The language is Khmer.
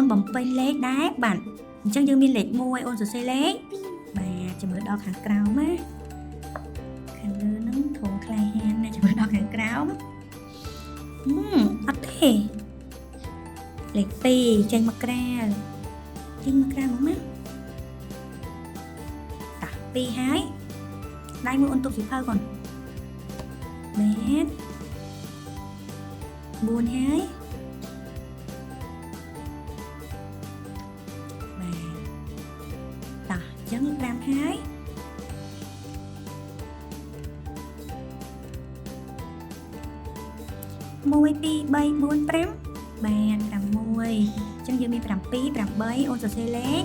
នបំពេញលេខដែរបាទអញ្ចឹងយើងមានលេខ1អូនសរសេរលេខបាទចាំមើលដល់ខាងក្រោមណាខាងលើហ្នឹងធំក្លាហានណាចាំមើលដល់ខាងក្រោមអត់ទេលេខ2ចេញមកក្រាលមកណាតា2ហើយដៃមួយអូនទុកសៀវភៅកូនបាទ4ហើយបាទតាអញ្ចឹង5ហើយ1 2 3 4 5បាទ6អញ្ចឹងយើងមាន7 8អូនសរសេរលេខ